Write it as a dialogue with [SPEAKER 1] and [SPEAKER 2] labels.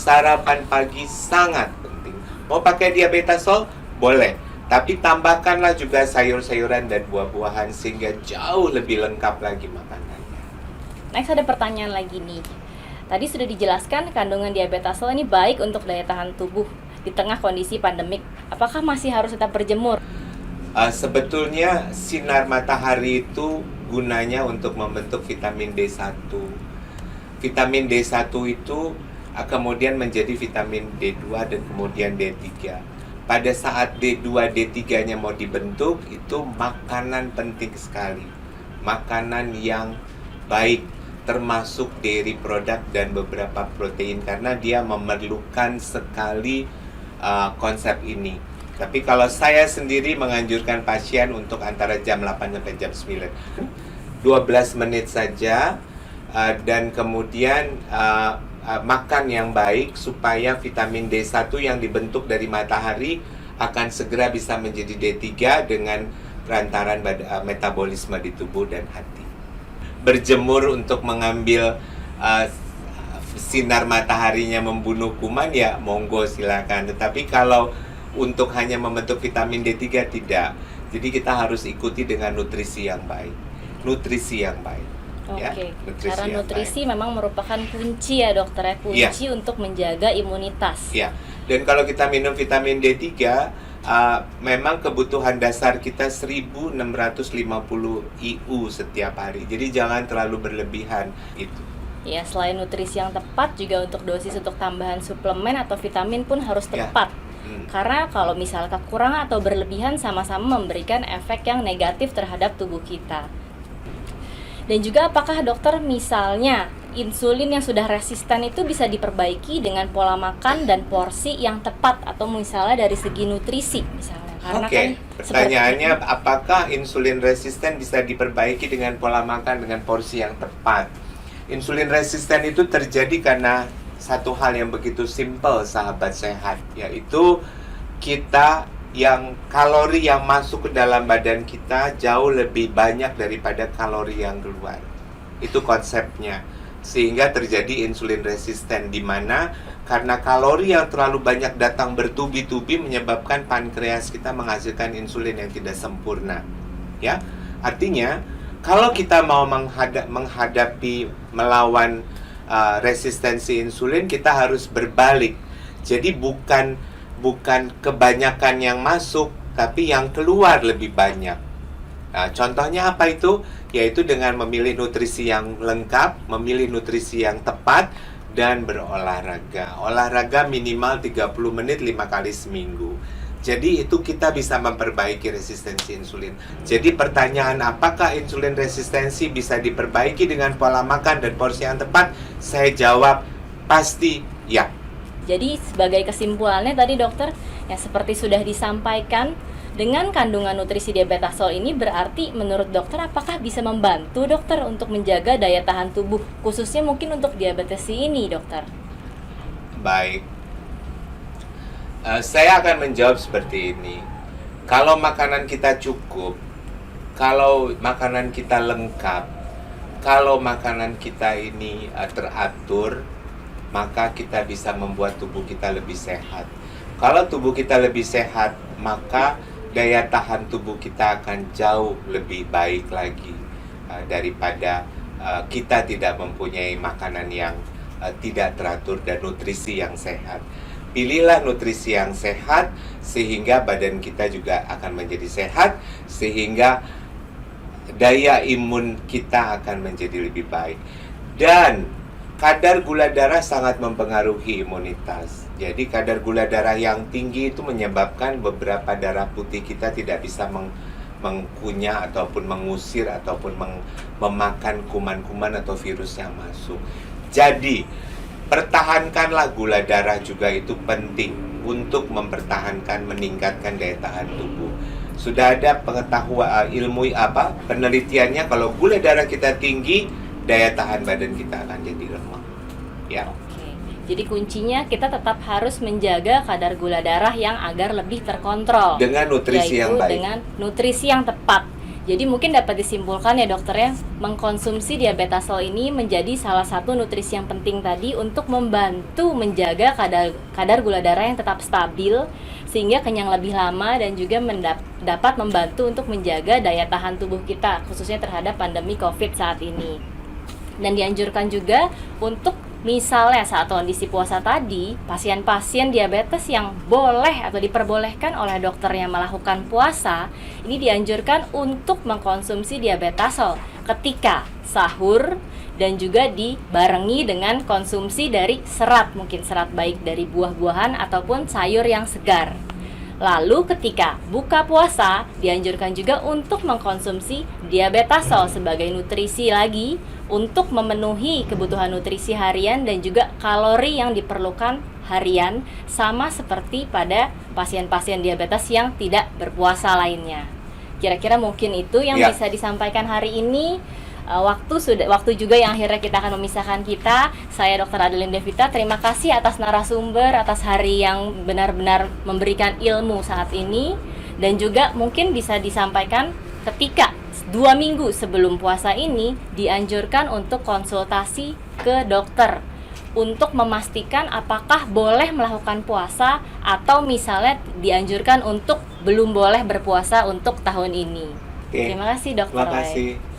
[SPEAKER 1] sarapan pagi sangat penting. Mau pakai diabetazol? Boleh. Tapi tambahkanlah juga sayur-sayuran dan buah-buahan sehingga jauh lebih lengkap lagi makanannya.
[SPEAKER 2] Next ada pertanyaan lagi nih. Tadi sudah dijelaskan kandungan diabetazol ini baik untuk daya tahan tubuh di tengah kondisi pandemik. Apakah masih harus tetap berjemur?
[SPEAKER 1] Sebetulnya sinar matahari itu gunanya untuk membentuk vitamin D1. Vitamin D1 itu kemudian menjadi vitamin D2 dan kemudian D3. Pada saat D2, D3-nya mau dibentuk, itu makanan penting sekali. Makanan yang baik, termasuk dairy product dan beberapa protein, karena dia memerlukan sekali konsep ini. Tapi kalau saya sendiri menganjurkan pasien untuk antara jam 8 sampai jam 9, 12 menit saja, dan kemudian makan yang baik supaya vitamin D1 yang dibentuk dari matahari akan segera bisa menjadi D3 dengan perantaran metabolisme di tubuh dan hati. Berjemur untuk mengambil sinar mataharinya membunuh kuman, ya monggo silakan. Tetapi kalau untuk hanya membentuk vitamin D3 tidak. Jadi kita harus ikuti dengan nutrisi yang baik. Nutrisi yang baik.
[SPEAKER 2] Oke,
[SPEAKER 1] Ya,
[SPEAKER 2] karena nutrisi memang merupakan kunci ya dokter ya, kunci untuk menjaga imunitas.
[SPEAKER 1] Ya, dan kalau kita minum vitamin D3, memang kebutuhan dasar kita 1650 IU setiap hari. Jadi jangan terlalu berlebihan itu.
[SPEAKER 2] Ya, selain nutrisi yang tepat, juga untuk dosis untuk tambahan suplemen atau vitamin pun harus tepat. Karena kalau misal kekurangan atau berlebihan sama-sama memberikan efek yang negatif terhadap tubuh kita. Dan juga apakah dokter misalnya insulin yang sudah resisten itu bisa diperbaiki dengan pola makan dan porsi yang tepat, atau misalnya dari segi nutrisi misalnya? Karena
[SPEAKER 1] Pertanyaannya apakah insulin resisten bisa diperbaiki dengan pola makan dengan porsi yang tepat? Insulin resisten itu terjadi karena satu hal yang begitu simpel, sahabat sehat, yaitu kita yang kalori yang masuk ke dalam badan kita jauh lebih banyak daripada kalori yang keluar. Itu konsepnya. Sehingga terjadi insulin resisten, di mana karena kalori yang terlalu banyak datang bertubi-tubi menyebabkan pankreas kita menghasilkan insulin yang tidak sempurna. Ya, artinya kalau kita mau menghadapi melawan resistensi insulin, kita harus berbalik. Jadi bukan kebanyakan yang masuk, tapi yang keluar lebih banyak. Nah, contohnya apa itu? Yaitu dengan memilih nutrisi yang lengkap, memilih nutrisi yang tepat, dan berolahraga. Olahraga minimal 30 menit 5 kali seminggu. Jadi itu kita bisa memperbaiki resistensi insulin. Jadi pertanyaan apakah insulin resistensi bisa diperbaiki dengan pola makan dan porsi yang tepat? Saya jawab pasti ya.
[SPEAKER 2] Jadi sebagai kesimpulannya tadi dokter, yang seperti sudah disampaikan, dengan kandungan nutrisi diabetazol ini berarti menurut dokter apakah bisa membantu dokter untuk menjaga daya tahan tubuh, khususnya mungkin untuk diabetes ini dokter?
[SPEAKER 1] Baik, saya akan menjawab seperti ini. Kalau makanan kita cukup, kalau makanan kita lengkap, kalau makanan kita ini teratur, maka kita bisa membuat tubuh kita lebih sehat. Kalau tubuh kita lebih sehat, maka daya tahan tubuh kita akan jauh lebih baik lagi daripada kita tidak mempunyai makanan yang tidak teratur dan nutrisi yang sehat. Pilihlah nutrisi yang sehat sehingga badan kita juga akan menjadi sehat, sehingga daya imun kita akan menjadi lebih baik. Dan kadar gula darah sangat mempengaruhi imunitas. Jadi kadar gula darah yang tinggi itu menyebabkan beberapa darah putih kita tidak bisa mengkunyah ataupun mengusir ataupun memakan kuman-kuman atau virus yang masuk. Jadi pertahankanlah gula darah juga, itu penting untuk mempertahankan, meningkatkan daya tahan tubuh. Sudah ada pengetahuan penelitiannya, kalau gula darah kita tinggi, daya tahan badan kita akan jadi lemah. Ya.
[SPEAKER 2] Oke. Jadi kuncinya kita tetap harus menjaga kadar gula darah yang agar lebih terkontrol.
[SPEAKER 1] Dengan nutrisi yang baik.
[SPEAKER 2] Dengan nutrisi yang tepat. Jadi mungkin dapat disimpulkan ya dokter ya, mengkonsumsi diabetasol ini menjadi salah satu nutrisi yang penting tadi untuk membantu menjaga kadar gula darah yang tetap stabil sehingga kenyang lebih lama dan juga dapat membantu untuk menjaga daya tahan tubuh kita khususnya terhadap pandemi COVID saat ini. Dan dianjurkan juga untuk misalnya saat kondisi puasa tadi, pasien-pasien diabetes yang boleh atau diperbolehkan oleh dokternya melakukan puasa, ini dianjurkan untuk mengkonsumsi diabetasol ketika sahur dan juga dibarengi dengan konsumsi dari serat, mungkin serat baik dari buah-buahan ataupun sayur yang segar. Lalu ketika buka puasa, dianjurkan juga untuk mengkonsumsi diabetasol sebagai nutrisi lagi untuk memenuhi kebutuhan nutrisi harian dan juga kalori yang diperlukan harian, sama seperti pada pasien-pasien diabetes yang tidak berpuasa lainnya. Kira-kira mungkin itu yang bisa disampaikan hari ini. Waktu juga yang akhirnya kita akan memisahkan kita. Saya Dr. Adeline Devita, terima kasih atas narasumber, atas hari yang benar-benar memberikan ilmu saat ini. Dan juga mungkin bisa disampaikan ketika 2 minggu sebelum puasa ini dianjurkan untuk konsultasi ke dokter untuk memastikan apakah boleh melakukan puasa atau misalnya dianjurkan untuk belum boleh berpuasa untuk tahun ini. Terima kasih Dokter.
[SPEAKER 1] Terima kasih.